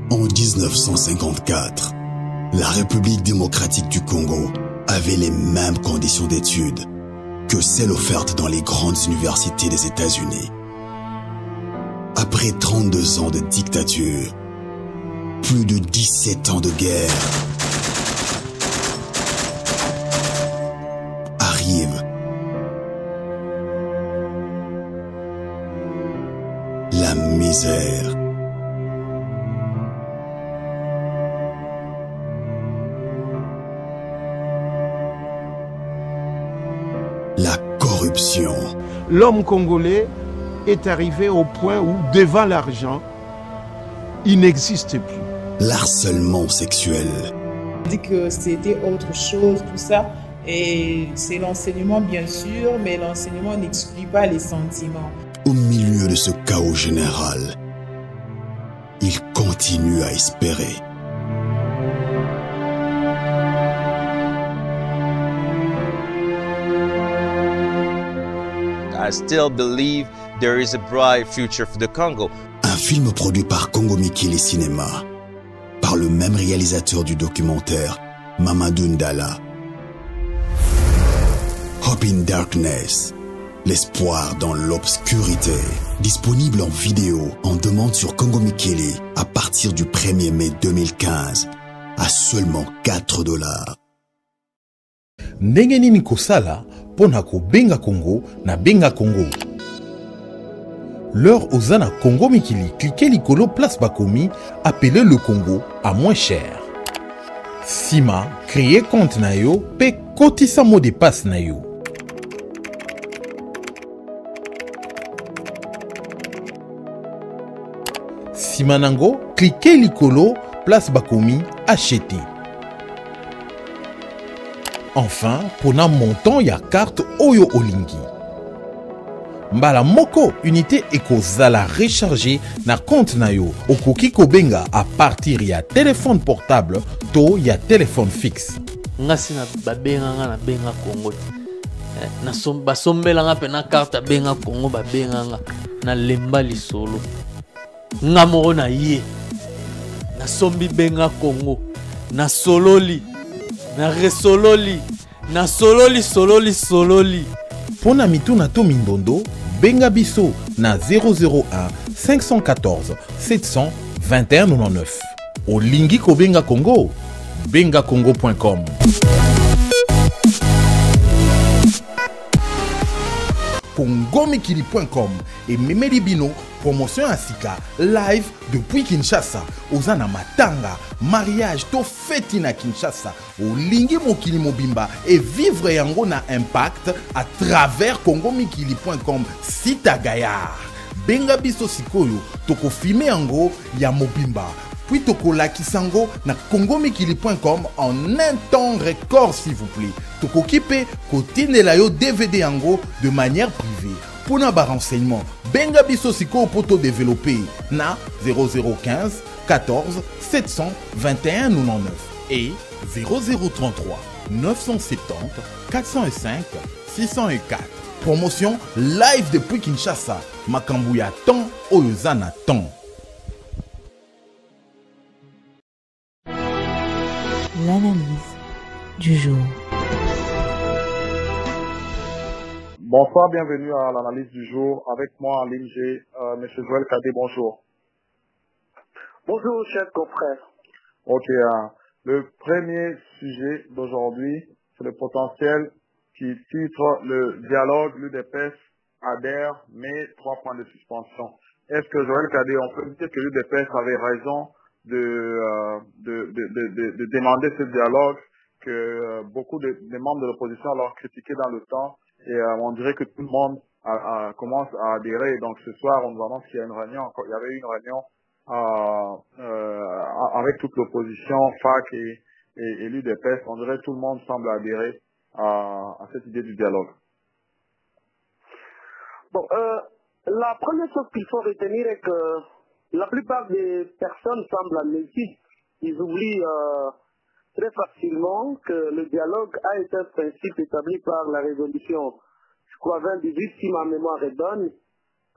En 1954, la République démocratique du Congo avait les mêmes conditions d'études que celles offertes dans les grandes universités des États-Unis. Après 32 ans de dictature, plus de 17 ans de guerre, arrive la misère. La corruption. L'homme congolais est arrivé au point où, devant l'argent, il n'existe plus. L'harcèlement sexuel. On dit que c'était autre chose, tout ça. Et c'est l'enseignement, bien sûr, mais l'enseignement n'exclut pas les sentiments. Au milieu de ce chaos général, il continue à espérer. I still believe there is a bright future for the Congo. Un film produit par Congo Mikili Cinéma, par le même réalisateur du documentaire, Mamadou Ndala. Hope in Darkness, l'espoir dans l'obscurité. Disponible en vidéo, en demande sur Congo Mikili à partir du 1er mai 2015, à seulement $4. Ndenge nini kosala pona ko benga Congo na benga Congo. L'heure ozana Congo Mikili, cliquez likolo place bakomi, appelez le Congo à moins cher. Sima, créez compte na yo, pe kotisa mot de passe na yo. Sima nango, cliquez likolo place bakomi, acheter. Enfin, pona montant ya carte Oyo Olingi. Mbala moko unité ekozala rechargé na compte na yo. Okoki kobenga à partir ya téléphone portable to ya téléphone fixe. Ngasi na babenga nga na benga Congo. Na basombela nga pe na carte benga Congo babenga nga na lemba lisolo. Nga moko na ye. Na sombi benga Congo. Na sololi. Na resololi. Na sololi. Pona mituna to mindondo, benga biso na 001 514 700 2199. Olingi ko benga Congo, bengacongo.com. Congomikili.com et Memeli Bino, promotion à Sika, live depuis Kinshasa. Ozana Matanga, mariage, to feti na Kinshasa. Olingi Mokili Mobimba et vivre yango na impact à travers Congomikili.com, site à Gaillard. Benga biso sikoyo, toko filme yango ya Mobimba. Puis toko lakisango na Congomikili.com en un temps record s'il vous plaît. Toko kipe kote nelayo DVD yango de manière privée. Pour na ba renseignement, benga biso siko poto développer na 0015 14 700 21 99 et 0033 970 405 604. Promotion live depuis Kinshasa. Makambouya temps oyozana temps. L'analyse du jour. Bonsoir, bienvenue à l'analyse du jour. Avec moi en ligne, j'ai M. Joël Kadé, bonjour. Bonjour, chers confrères. Ok, le premier sujet d'aujourd'hui, c'est le potentiel qui titre le dialogue, l'UDPS adhère, mais 3 points de suspension. Est-ce que Joël Kadé, on peut dire que l'UDPS avait raison de demander ce dialogue, que beaucoup de membres de l'opposition l'ont critiqué dans le temps, et on dirait que tout le monde commence à adhérer. Donc ce soir, on nous annonce qu'il y a une réunion, il y avait eu une réunion avec toute l'opposition, FAC et l'UDPS. On dirait que tout le monde semble adhérer à cette idée du dialogue. Bon, la première chose qu'il faut retenir est que la plupart des personnes semblent amnésiques. Ils oublient très facilement que le dialogue a été un principe établi par la résolution, je crois, 2018, si ma mémoire est bonne,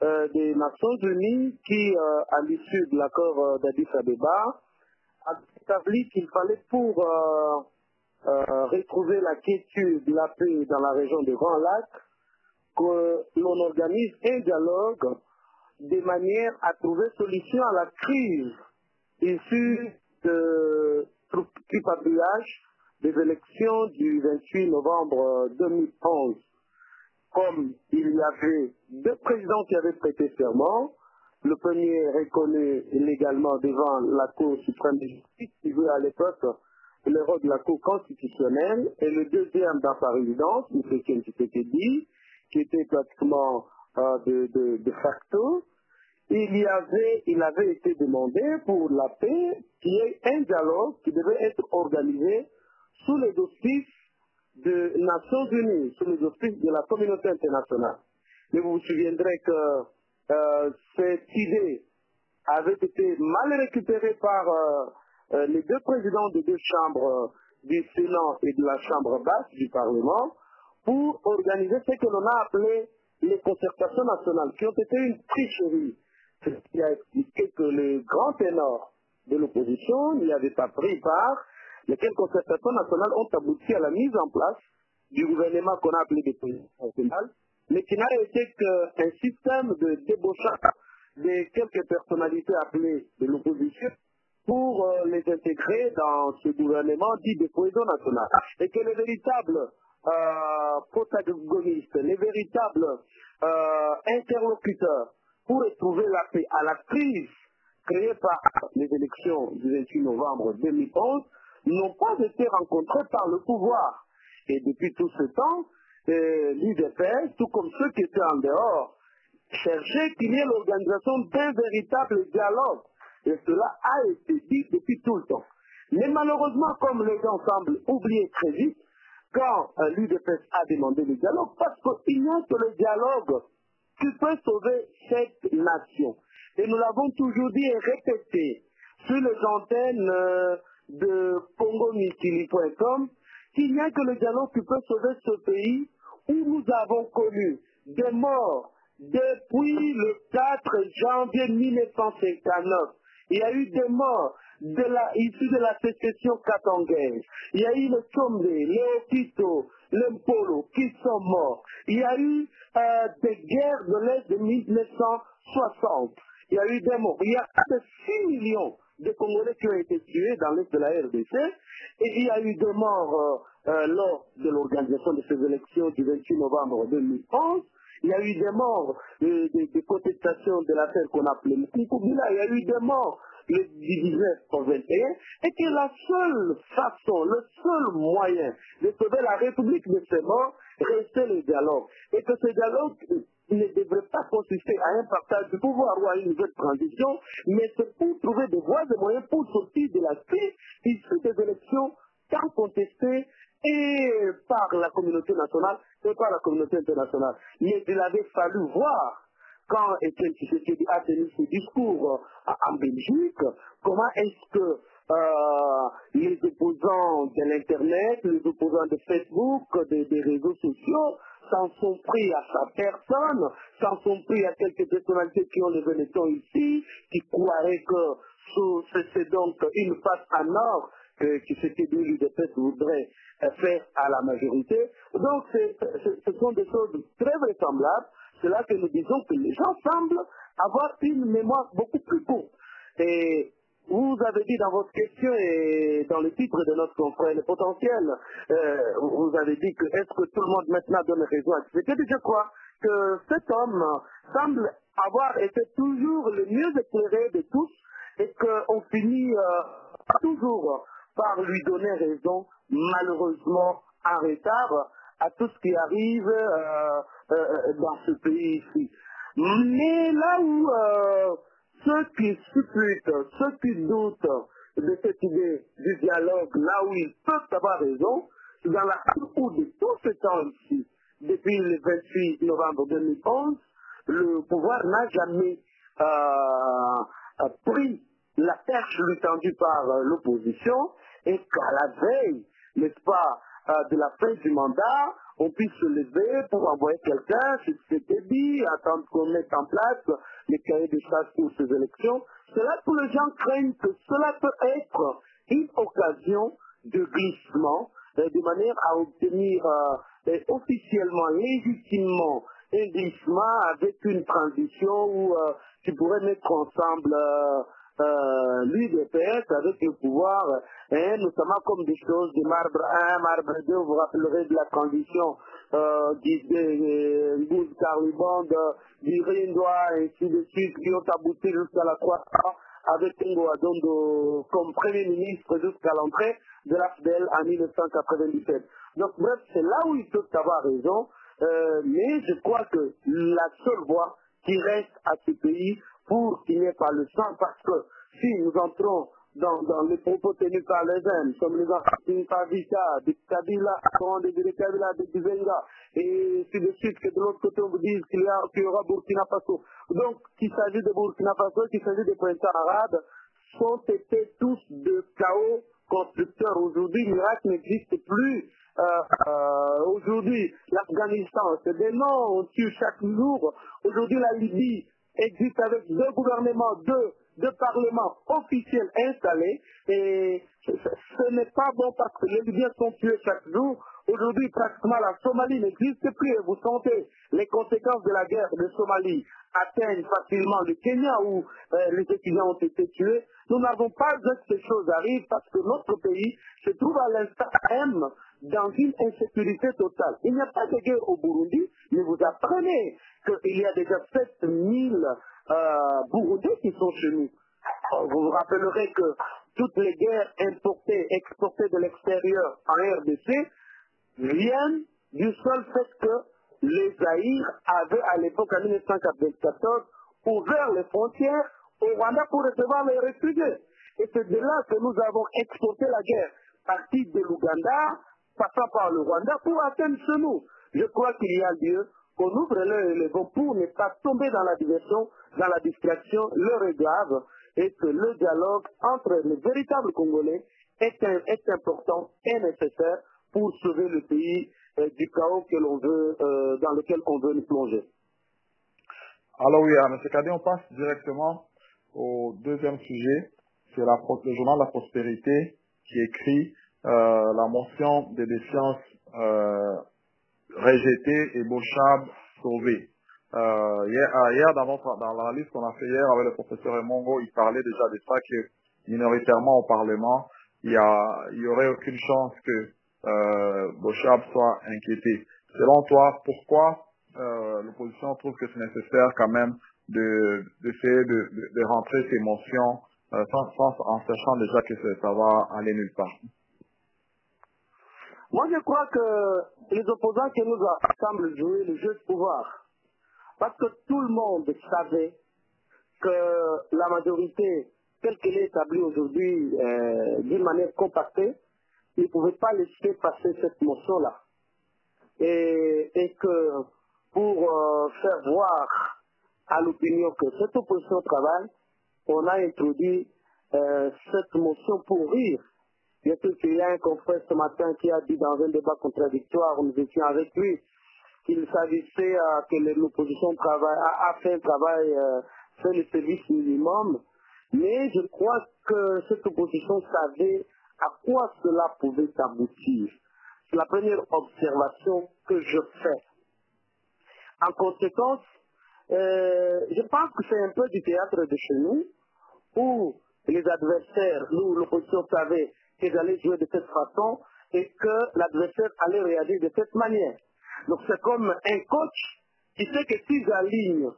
des Nations Unies qui, à l'issue de l'accord d'Addis Abeba, a établi qu'il fallait pour retrouver la quiétude, la paix dans la région des Grands Lacs, que l'on organise un dialogue de manière à trouver solution à la crise issue du papillage des élections du 28 novembre 2011. Comme il y avait deux présidents qui avaient prêté serment, le premier reconnu légalement devant la Cour suprême de justice, qui jouait à l'époque le rôle de la Cour constitutionnelle, et le deuxième dans sa résidence, M. Etienne Tshisekedi, qui était pratiquement de facto. Il avait été demandé pour la paix qu'il y ait un dialogue qui devait être organisé sous les auspices des Nations Unies, sous les auspices de la communauté internationale. Mais vous vous souviendrez que cette idée avait été mal récupérée par les deux présidents des deux chambres du Sénat et de la chambre basse du Parlement pour organiser ce que l'on a appelé les concertations nationales, qui ont été une tricherie. Ce qui a expliqué que les grands ténors de l'opposition n'y avaient pas pris part, lesquelles concertations nationales ont abouti à la mise en place du gouvernement qu'on a appelé des politiques nationales, mais qui n'a été qu'un système de débauchage de quelques personnalités appelées de l'opposition pour les intégrer dans ce gouvernement dit de cohésion nationale. Et que les véritables protagonistes, les véritables interlocuteurs pour retrouver la paix à la crise créée par les élections du 28 novembre 2011 n'ont pas été rencontrés par le pouvoir. Et depuis tout ce temps, l'UDPS, tout comme ceux qui étaient en dehors, cherchaient qu'il y ait l'organisation d'un véritable dialogue. Et cela a été dit depuis tout le temps. Mais malheureusement, comme les gens semblent oublier très vite, quand l'UDPS a demandé le dialogue, parce qu'il n'y a que le dialogue qui peut sauver cette nation. Et nous l'avons toujours dit et répété sur les antennes de congomutili.com qu'il n'y a que le dialogue qui peut sauver ce pays où nous avons connu des morts depuis le 4 janvier 1959. Il y a eu des morts issus de la sécession katangaise. Il y a eu le Tchombe, les Okito, les Mpolo qui sont morts. Il y a eu des guerres de l'Est de 1960. Il y a eu des morts. Il y a 6 millions de Congolais qui ont été tués dans l'Est de la RDC. Et il y a eu des morts lors de l'organisation de ces élections du 28 novembre 2011. Il y a eu des morts des contestations de l'affaire qu'on appelait le Kikubila. Il y a eu des morts le 19 au 21. Et que la seule façon, le seul moyen de sauver la République de ces morts restait le dialogue. Et que ce dialogue ne devrait pas consister à un partage du pouvoir ou à une nouvelle transition, mais c'est pour trouver des voies et moyens pour sortir de la crise issue des élections tant contestées et par la communauté nationale et par la communauté internationale. Mais il avait fallu voir, quand Etienne Tshisekedi a tenu ce discours en Belgique, comment est-ce que les opposants de l'Internet, les opposants de Facebook, des réseaux sociaux, s'en sont pris à sa personne, s'en sont pris à quelques personnalités qui ont levé le ton ici, qui croiraient que c'est donc une face en or que Tshisekedi l'UDPS voudrait faire à la majorité. Donc ce sont des choses très vraisemblables. C'est là que nous disons que les gens semblent avoir une mémoire beaucoup plus courte. Et vous avez dit dans votre question et dans le titre de notre confrère Le Potentiel, vous avez dit que est-ce que tout le monde maintenant donne raison à Tshisekedi. Je crois que cet homme semble avoir été toujours le mieux éclairé de tous et qu'on finit toujours par lui donner raison, malheureusement en retard, à tout ce qui arrive dans ce pays ici. Mais là où ceux qui supputent, ceux qui doutent de cette idée du dialogue, là où ils peuvent avoir raison, c'est dans la où de tout ce temps ici, depuis le 28 novembre 2011, le pouvoir n'a jamais pris la perche lui tendue par l'opposition et qu'à la veille, n'est-ce pas, de la fin du mandat, on puisse se lever pour envoyer quelqu'un sur ce débit, attendre qu'on mette en place les cahiers de charges pour ces élections. Cela, tous les gens craignent que cela peut être une occasion de glissement, de manière à obtenir officiellement, légitimement, un glissement avec une transition où tu pourrais mettre ensemble l'UDPS avec le pouvoir, notamment comme des choses de marbre 1, marbre 2, vous vous rappellerez de la transition Gouze Carliband, d'Irindoa, ainsi de suite, qui ont abouti jusqu'à la 3 ans avec Ngo Adondo comme Premier ministre jusqu'à l'entrée de l'AFDEL en 1997. Donc bref, c'est là où ils peuvent avoir raison, mais je crois que la seule voie qui reste à ce pays pour qu'il n'y ait pas le sang, parce que si nous entrons dans les propos tenus par les uns, comme les enfants par Vita, de Kabila, de Kabila, de Dizenga, et ainsi de suite, que de l'autre côté on vous dise qu'il y aura Burkina Faso. Donc, qu'il s'agit de Burkina Faso, qu'il s'agit des printemps arabes, sont été tous de chaos constructeurs. Aujourd'hui, l'Irak n'existe plus. Aujourd'hui, l'Afghanistan, c'est des noms, on tue chaque jour. Aujourd'hui, la Libye existe avec 2 gouvernements, deux parlements officiels installés, et ce n'est pas bon parce que les Libyens sont tués chaque jour. Aujourd'hui, pratiquement la Somalie n'existe plus et vous sentez les conséquences de la guerre de Somalie atteignent facilement le Kenya où les étudiants ont été tués. Nous n'avons pas besoin que ces choses arrivent parce que notre pays se trouve à l'instant même dans une insécurité totale. Il n'y a pas de guerre au Burundi, mais vous apprenez qu'il y a déjà 7000 Burundais qui sont chez nous. Vous vous rappellerez que toutes les guerres importées, exportées de l'extérieur en RDC viennent du seul fait que les Zaïre avaient à l'époque, en 1994, ouvert les frontières au Rwanda pour recevoir les réfugiés. Et c'est de là que nous avons exporté la guerre, partie de l'Ouganda, passant par le Rwanda, pour atteindre chez nous. Je crois qu'il y a lieu qu'on ouvre les vents pour ne pas tomber dans la diversion, dans la distraction. L'heure est grave et que le dialogue entre les véritables Congolais est important et nécessaire pour sauver le pays du chaos que l'on veut, dans lequel on veut nous plonger. Alors oui, M. Kadé, on passe directement au deuxième sujet. C'est le journal La Prospérité qui écrit la motion de défiance rejetée et Bochab sauvée. Hier dans l'analyse qu'on a fait hier avec le professeur Emongo, il parlait déjà de ça que minoritairement au Parlement, il y aurait aucune chance que Bochab soit inquiété. Selon toi, pourquoi l'opposition trouve que c'est nécessaire quand même d'essayer de rentrer ces motions en sachant déjà que ça va aller nulle part? Moi, je crois que les opposants qui nous semblent jouer le jeu de pouvoir, parce que tout le monde savait que la majorité, telle qu'elle est établie aujourd'hui, d'une manière compactée, ils ne pouvaient pas laisser passer cette motion-là. Et que pour faire voir à l'opinion que cette opposition travaille, on a introduit cette motion pour rire. Bien sûr qu'il y a un confrère ce matin qui a dit dans un débat contradictoire, nous étions avec lui, qu'il s'agissait que l'opposition a fait un travail, fait le service minimum, mais je crois que cette opposition savait à quoi cela pouvait aboutir. C'est la première observation que je fais. En conséquence, je pense que c'est un peu du théâtre de chez nous, où les adversaires, nous, l'opposition savait qu'ils allaient jouer de cette façon et que l'adversaire allait réagir de cette manière. Donc c'est comme un coach qui sait que si j'aligne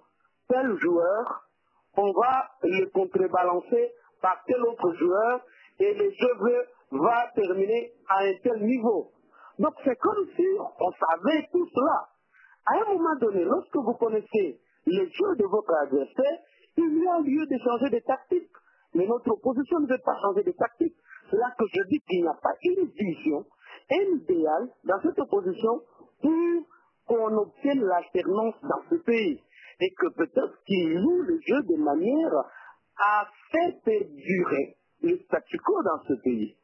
tel joueur, on va le contrebalancer par tel autre joueur et le jeu va terminer à un tel niveau. Donc c'est comme si on savait tout cela. À un moment donné, lorsque vous connaissez les jeux de votre adversaire, il y a lieu de changer de tactique. Mais notre opposition ne veut pas changer de tactique. C'est là que je dis qu'il n'y a pas une vision, un idéal dans cette opposition pour qu'on obtienne l'alternance dans ce pays. Et que peut-être qu'il joue le jeu de manière à faire perdurer le statu quo dans ce pays.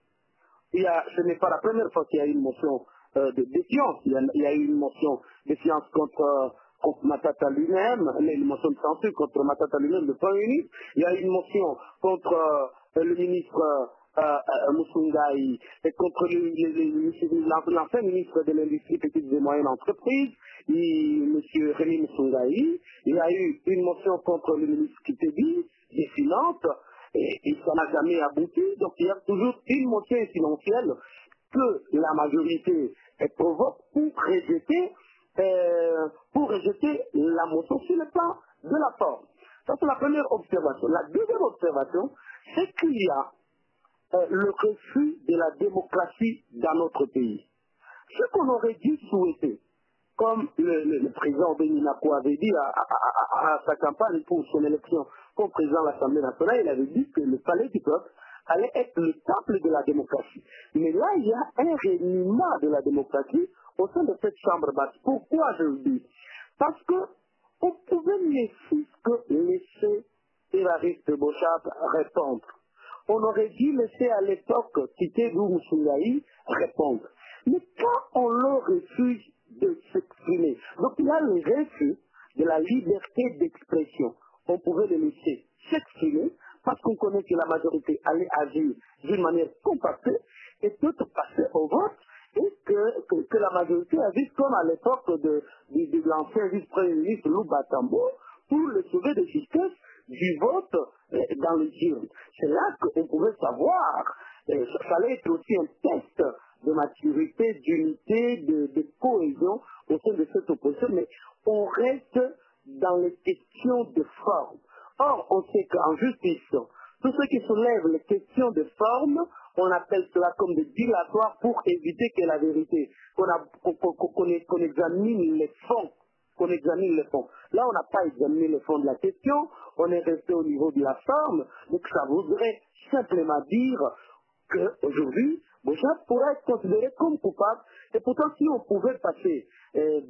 Ce n'est pas la première fois qu'il y a une motion de défiance. Il y a eu une motion de défiance contre Matata lui-même, une motion de censure contre Matata lui-même, le Premier ministre. Il y a eu une motion contre le ministre Musungai et contre l'ancien ministre de l'Industrie, Petites et Moyennes Entreprises, M. Rémi Musungai. Il y a eu une motion contre le ministre Kitebi, des Finances, et ça n'a jamais abouti. Donc il y a toujours une motion financière que la majorité provoque pour rejeter la motion sur le plan de la forme. Ça, c'est la première observation. La deuxième observation, c'est qu'il y a le refus de la démocratie dans notre pays. Ce qu'on aurait dû souhaiter, comme le président Beninako avait dit à sa campagne pour son élection comme président de l'Assemblée nationale, il avait dit que le palais du peuple allait être le temple de la démocratie. Mais là, il y a un reniement de la démocratie au sein de cette chambre basse. Pourquoi je le dis? Parce qu'on pouvait laisser Évariste Bochap répondre. On aurait dû laisser à l'époque Tite Musungai répondre. Mais quand on leur refuse de s'exprimer, donc il y a le refus de la liberté d'expression. On pouvait les laisser s'exprimer parce qu'on connaît que la majorité allait agir d'une manière compactée et tout passer au vote et que la majorité agisse comme à l'époque de l'ancien vice-premier ministre Lou Batambo pour le sauver de justesse du vote dans les urnes. C'est là qu'on pouvait savoir, ça fallait être aussi un test de maturité, d'unité, de cohésion au sein de cette opposition, mais on reste dans les questions de forme. Or, on sait qu'en justice, tout ce qui soulève les questions de forme, on appelle cela comme des dilatoires pour éviter que la vérité, qu'on examine les fonds. Là, on n'a pas examiné le fond de la question, on est resté au niveau de la forme, donc ça voudrait simplement dire qu'aujourd'hui, Bochap pourrait être considéré comme coupable, et pourtant si on pouvait passer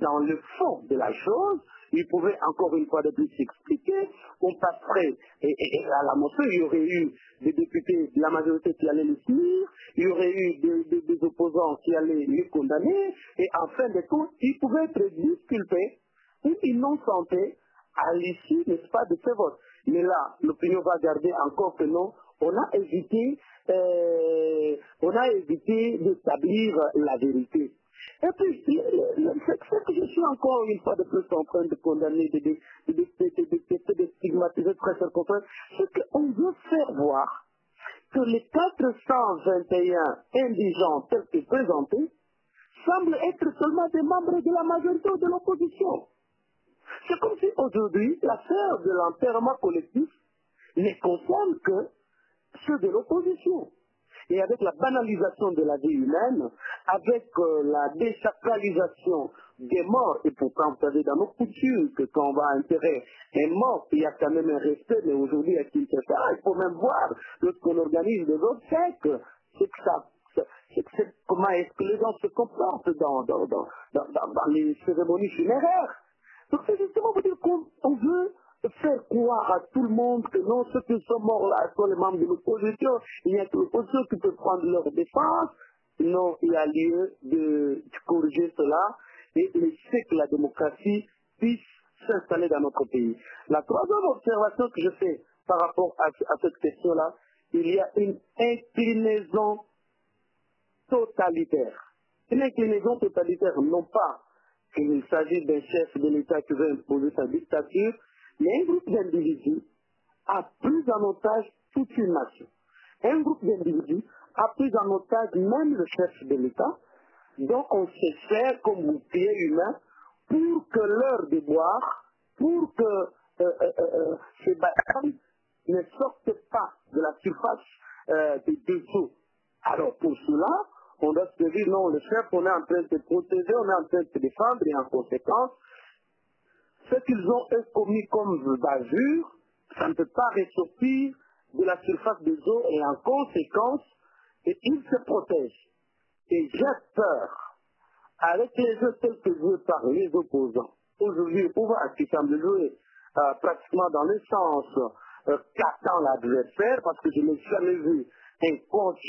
dans le fond de la chose, il pouvait encore une fois de plus s'expliquer, on passerait, et à la motion, il y aurait eu des députés de la majorité qui allaient le suivre, il y aurait eu des opposants qui allaient les condamner, et en fin de compte, ils pouvaient être disculpés ou innocentés à l'issue, n'est-ce pas, de ce vote. Mais là, l'opinion va garder encore que non, on a évité d'établir la vérité. Et puis, ce que je suis encore une fois de plus en train de condamner, de stigmatiser très certains, c'est qu'on veut faire voir que les 421 indigents tels que présentés semblent être seulement des membres de la majorité ou de l'opposition. C'est comme si aujourd'hui, l'affaire de l'enterrement collectif ne concerne que ceux de l'opposition. Et avec la banalisation de la vie humaine, avec la désacralisation des morts, et pourtant, vous savez, dans nos coutumes, que quand on va enterrer un mort, il y a quand même un respect, mais aujourd'hui, à Kinshasa, il faut même voir, lorsqu'on organise des autres siècles, comment est-ce que les gens se comportent dans les cérémonies funéraires. Donc c'est justement pour dire qu'on veut faire croire à tout le monde que non, ceux qui sont morts là sont les membres de l'opposition, il n'y a que l'opposition qui peut prendre leur défense. Non, il y a lieu de corriger cela et laisser que la démocratie puisse s'installer dans notre pays. La troisième observation que je fais par rapport à cette question-là, il y a une inclinaison totalitaire. Une inclinaison totalitaire, non pas qu'il s'agit d'un chef de l'État qui veut imposer sa dictature, mais un groupe d'individus a pris en otage toute une nation. Un groupe d'individus a pris en otage même le chef de l'État, donc on se fait comme bouclier humain pour que leur déboire, pour que ces batailles ne sortent pas de la surface des dessous. Alors pour cela, on doit se dire non, le chef, on est en train de se protéger, on est en train de se défendre et en conséquence, ce qu'ils ont commis comme bavure, ça ne peut pas ressortir de la surface des eaux et en conséquence, ils se protègent. Et j'ai peur, avec les jeux tels que joués par les opposants, aujourd'hui le pouvoir qui semble jouer pratiquement dans le sens qu'attend l'adversaire, parce que je n'ai jamais vu un coach,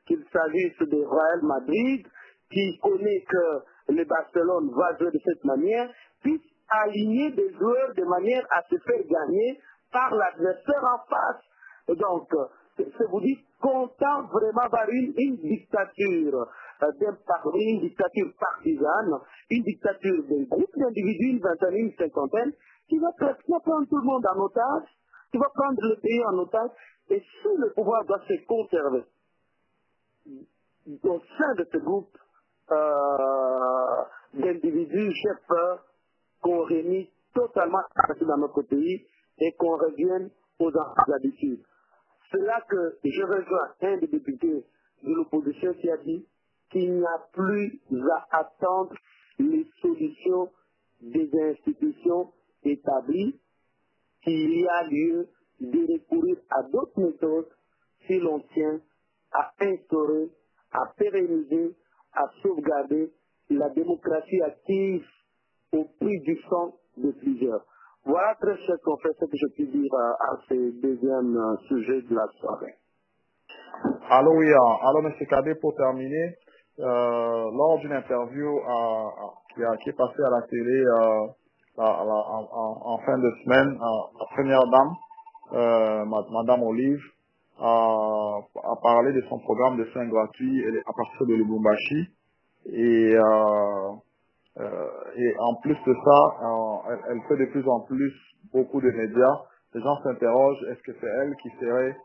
qu'il s'agisse de Real Madrid, qui connaît que le Barcelone va jouer de cette manière, puisse aligner des joueurs de manière à se faire gagner par l'adversaire en face. Donc, c'est vous dites qu'on tend vraiment vers une dictature d'un parti, une dictature partisane, une dictature d'un groupe d'individus, une vingtaine, une cinquantaine, qui va prendre tout le monde en otage, qui va prendre le pays en otage, et si le pouvoir doit se conserver au sein de ce groupe d'individus chefs qu'on réunit totalement dans notre pays et qu'on revienne aux habitudes. C'est là que je rejoins un des députés de l'opposition qui a dit qu'il n'y a plus à attendre les solutions des institutions établies, qu'il y a lieu de recourir à d'autres méthodes si l'on tient à instaurer, à pérenniser, à sauvegarder la démocratie active au prix du sang de plusieurs. Voilà très cher confrère ce que je puis dire à ce deuxième sujet de la soirée. Alors oui, alors M. Kadé, pour terminer, lors d'une interview qui est passée à la télé en fin de semaine, la première dame, Madame Olive, a parlé de son programme de soins gratuits à partir de Lubumbashi. Et en plus de ça, elle fait de plus en plus beaucoup de médias. Les gens s'interrogent, est-ce que c'est elle qui serait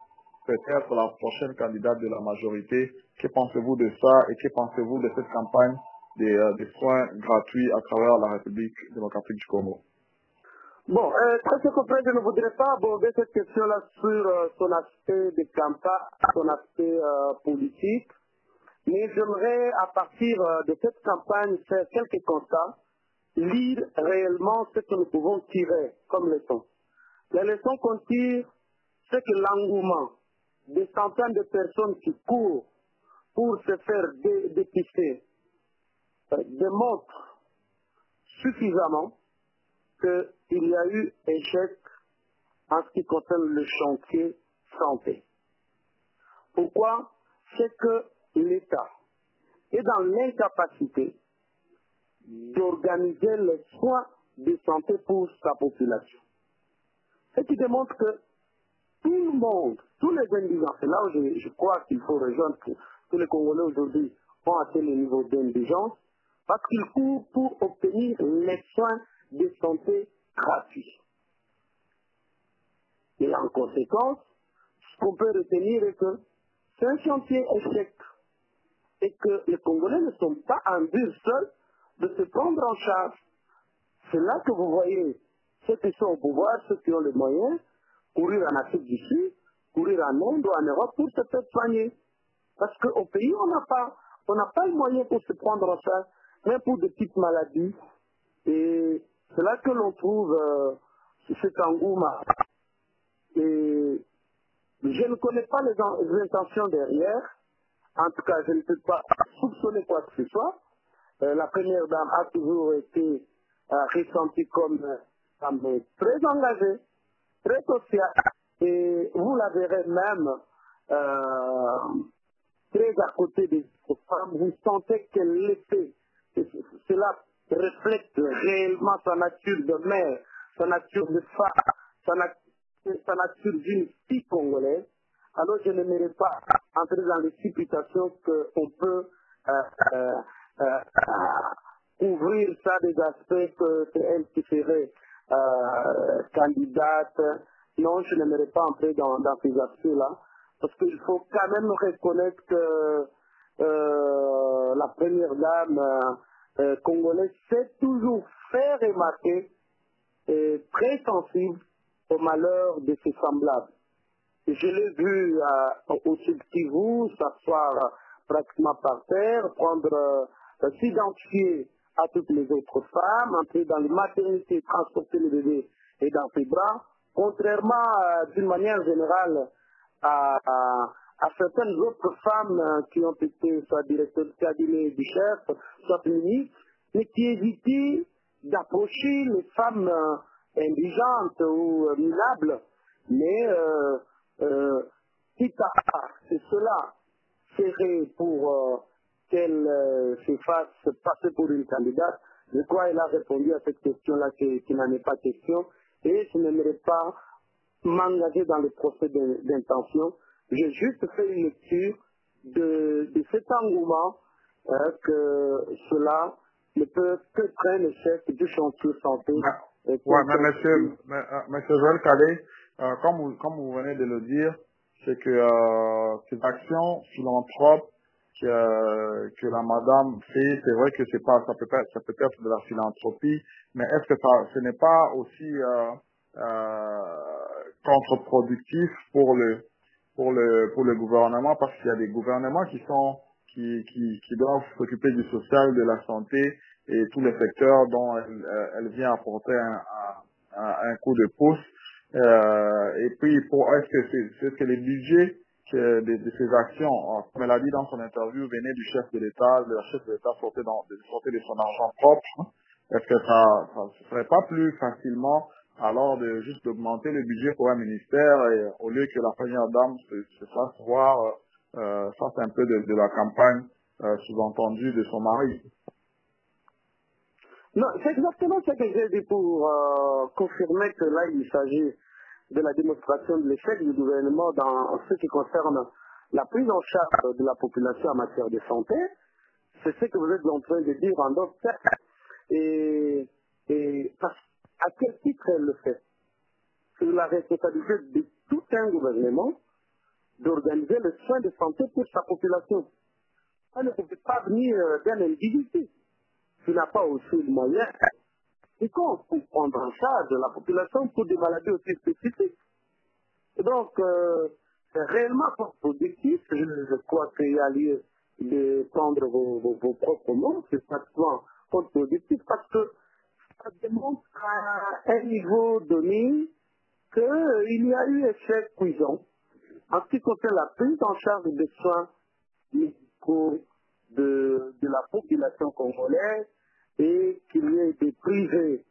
peut-être la prochaine candidate de la majorité? Que pensez-vous de ça et que pensez-vous de cette campagne des soins gratuits à travers la République démocratique du Congo? Bon, très complet, je ne voudrais pas aborder cette question-là sur son aspect de campagne, son aspect politique. Mais j'aimerais, à partir de cette campagne, faire quelques constats, lire réellement ce que nous pouvons tirer comme leçon. Les leçons qu'on tire, c'est que l'engouement des centaines de personnes qui courent pour se faire dépister démontre suffisamment qu'il y a eu échec en ce qui concerne le chantier santé. Pourquoi? C'est que l'État est dans l'incapacité d'organiser les soins de santé pour sa population. Ce qui démontre que tout le monde, tous les indigents, c'est là où je crois qu'il faut rejoindre que tous les Congolais aujourd'hui ont atteint le niveau d'indigence, parce qu'ils courent pour obtenir les soins de santé gratuits. Et en conséquence, ce qu'on peut retenir est que c'est un chantier échec et que les Congolais ne sont pas en mesure seuls de se prendre en charge. C'est là que vous voyez ceux qui sont au pouvoir, ceux qui ont les moyens, courir en Afrique du Sud, courir en Inde ou en Europe pour se faire soigner. Parce qu'au pays, on n'a pas le moyen pour se prendre en charge, même pour de petites maladies. Et c'est là que l'on trouve cet engouement. Et je ne connais pas les intentions derrière. En tout cas, je ne peux pas soupçonner quoi que ce soit. La première dame a toujours été ressentie comme très engagée, très sociale. Et vous la verrez même très à côté des femmes. Vous sentez qu'elle l'était. Cela reflète réellement sa nature de mère, sa nature de femme, sa nature d'une fille congolaise. Alors je n'aimerais pas entrer dans les supputations qu'on peut couvrir ça des aspects que c'est elle qui serait candidate. Non, je n'aimerais pas entrer dans ces aspects-là, parce qu'il faut quand même reconnaître que la première dame congolaise s'est toujours fait remarquer et très sensible au malheur de ses semblables. Je l'ai vu au Sud-Kivu s'asseoir pratiquement par terre, s'identifier à toutes les autres femmes, entrer dans les maternités, transporter le bébé et dans ses bras, contrairement d'une manière générale à certaines autres femmes qui ont été soit directeurs de cabinet du chef, soit ministres, mais qui évitaient d'approcher les femmes indigentes ou minables. Mais quitte à que cela serait pour qu'elle se fasse passer pour une candidate. Je crois qu'elle a répondu à cette question-là qui n'en est pas question. Et je n'aimerais pas m'engager dans le procès d'intention. J'ai juste fait une lecture de cet engouement que cela ne peut que prendre l'échec du chantier santé. Oui, mais monsieur Joël Cadet, comme vous venez de le dire, c'est que ces actions philanthropes que la madame fait, c'est vrai que ça peut être de la philanthropie, mais est-ce que ce n'est pas aussi contre-productif pour le gouvernement, parce qu'il y a des gouvernements qui doivent s'occuper du social, de la santé et tous les secteurs dont elle vient apporter un coup de pouce. Et puis, est-ce que les budgets de ces actions, comme elle a dit dans son interview, venaient du chef de l'État, le chef de l'État sortait de son argent propre, est-ce que ça ne serait pas plus facilement alors de juste d'augmenter le budget pour un ministère et au lieu que la première dame se fasse voir, fasse un peu de la campagne sous-entendue de son mari? Non, c'est exactement ce que j'ai dit pour confirmer que là, il s'agit de la démonstration de l'échec du gouvernement dans ce qui concerne la prise en charge de la population en matière de santé. C'est ce que vous êtes en train de dire en d'autres termes. Et à quel titre elle le fait? C'est la responsabilité de tout un gouvernement d'organiser le soin de santé pour sa population. Elle ne peut pas venir d'un individu qui n'a pas aussi de moyens et qu'on peut prendre en charge la population pour des maladies aussi spécifiques. Et donc, c'est réellement contre-productif. Je crois qu'il y a lieu de prendre vos propres mots. C'est pratiquement contre-productif parce que ça démontre à un niveau donné qu'il y a eu échec cuisant en ce qui concerne la prise en charge des soins médicaux de la population congolaise et qu'il y ait des privés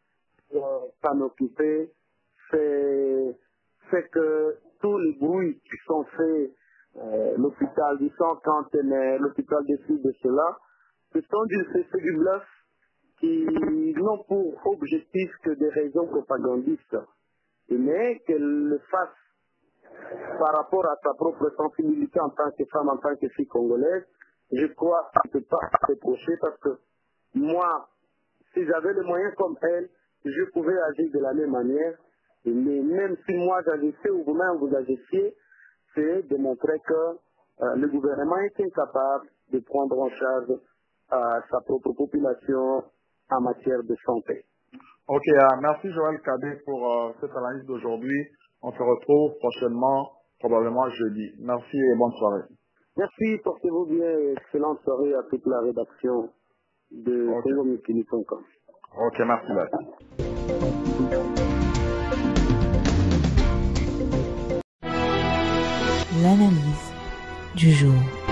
pour s'en occuper, fait que tous les bruits qui sont faits, l'hôpital du Centenaire, l'hôpital de ci, de cela, c'est du bluff qui n'ont pour objectif que des raisons propagandistes, mais qu'elle le fasse par rapport à sa propre sensibilité en tant que femme, en tant que fille congolaise. Je crois qu'elle ne peut pas s'approcher parce que moi, si j'avais les moyens comme elle, je pouvais agir de la même manière. Mais même si moi j'agissais ou vous-même vous agissiez, c'est de montrer que le gouvernement est incapable de prendre en charge sa propre population en matière de santé. Ok, merci Joël Cadet pour cette analyse d'aujourd'hui. On se retrouve prochainement, probablement jeudi. Merci et bonne soirée. Merci, portez-vous bien et excellente soirée à toute la rédaction de Congo-Mikili.com. Ok, merci. L'analyse du jour.